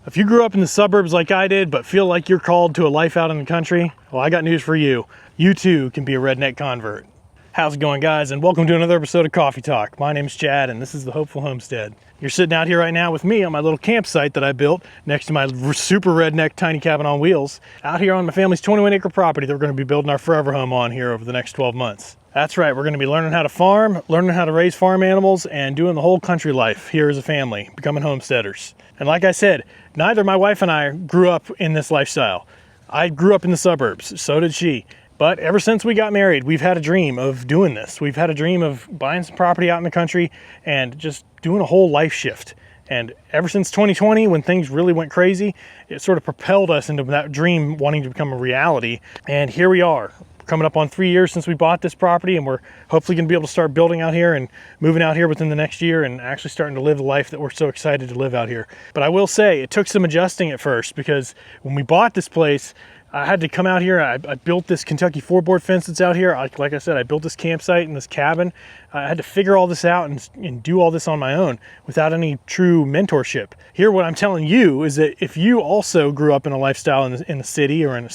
If you grew up in the suburbs like I did, but feel like you're called to a life out in the country, well, I got news for you. You too can be a redneck convert. How's it going, guys? And welcome to another episode of Coffee Talk. My name's Chad, and this is the Hopeful Homestead. You're sitting out here right now with me on my little campsite that I built next to my super redneck tiny cabin on wheels, out here on my family's 21-acre property that we're going to be building our forever home on here over the next 12 months. That's right, we're going to be learning how to farm, learning how to raise farm animals, and doing the whole country life here as a family, becoming homesteaders. And like I said, neither my wife and I grew up in this lifestyle. I grew up in the suburbs, so did she. But ever since we got married, we've had a dream of doing this. We've had a dream of buying some property out in the country and just doing a whole life shift. And ever since 2020, when things really went crazy, it sort of propelled us into that dream wanting to become a reality. And here we are, coming up on 3 years since we bought this property, and we're hopefully going to be able to start building out here and moving out here within the next year and actually starting to live the life that we're so excited to live out here. But I will say it took some adjusting at first, because when we bought this place, I had to come out here. I built this Kentucky 4-board fence that's out here. Like I said, I built this campsite and this cabin. I had to figure all this out and do all this on my own without any true mentorship. Here, what I'm telling you is that if you also grew up in a lifestyle in the city or in the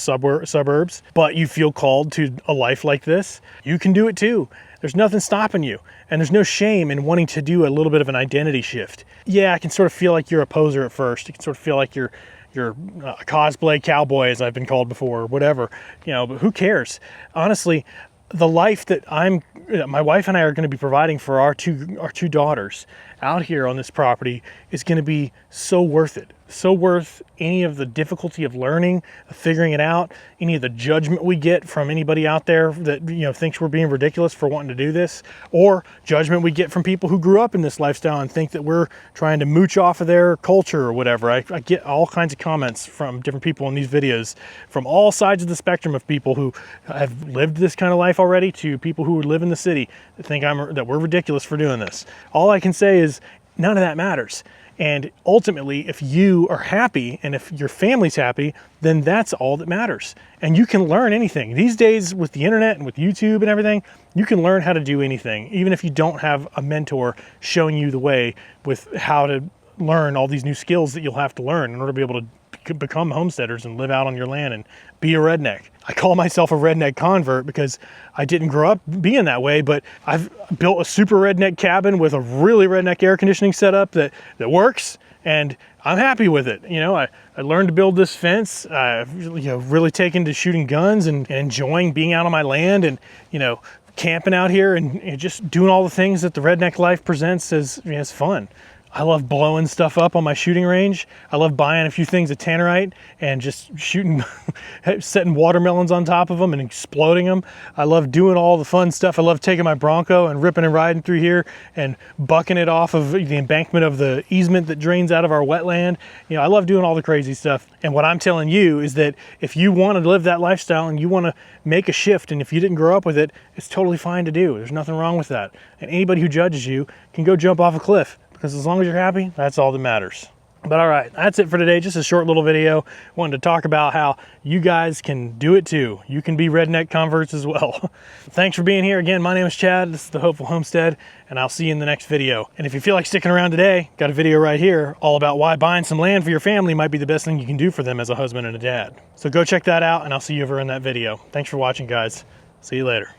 suburbs, but you feel called to a life like this, you can do it too. There's nothing stopping you. And there's no shame in wanting to do a little bit of an identity shift. Yeah, I can sort of feel like you're a poser at first. You can sort of feel like you're a cosplay cowboy, as I've been called before, or whatever, but who cares? Honestly, the life that my wife and I are going to be providing for our two daughters out here on this property is going to be so worth it. So worth any of the difficulty of learning, of figuring it out, any of the judgment we get from anybody out there that thinks we're being ridiculous for wanting to do this, or judgment we get from people who grew up in this lifestyle and think that we're trying to mooch off of their culture or whatever. I get all kinds of comments from different people in these videos, from all sides of the spectrum, of people who have lived this kind of life already to people who live in the city that think that we're ridiculous for doing this. All I can say is none of that matters. And ultimately, if you are happy and if your family's happy, then that's all that matters. And you can learn anything. These days, with the internet and with YouTube and everything, you can learn how to do anything, even if you don't have a mentor showing you the way with how to learn all these new skills that you'll have to learn in order to be able to become homesteaders and live out on your land and be a redneck. I call myself a redneck convert because I didn't grow up being that way, but I've built a super redneck cabin with a really redneck air conditioning setup that works, and I'm happy with it. I learned to build this fence. I've really taken to shooting guns and enjoying being out on my land and camping out here and just doing all the things that the redneck life presents as fun. I love blowing stuff up on my shooting range. I love buying a few things of tannerite and just shooting, setting watermelons on top of them and exploding them. I love doing all the fun stuff. I love taking my Bronco and ripping and riding through here and bucking it off of the embankment of the easement that drains out of our wetland. I love doing all the crazy stuff. And what I'm telling you is that if you want to live that lifestyle and you want to make a shift, and if you didn't grow up with it, it's totally fine to do. There's nothing wrong with that. And anybody who judges you can go jump off a cliff. Because as long as you're happy, that's all that matters. But all right, that's it for today. Just a short little video. Wanted to talk about how you guys can do it too. You can be redneck converts as well. Thanks for being here. Again, my name is Chad. This is the Hopeful Homestead, and I'll see you in the next video. And if you feel like sticking around today, got a video right here all about why buying some land for your family might be the best thing you can do for them as a husband and a dad. So go check that out, and I'll see you over in that video. Thanks for watching, guys. See you later.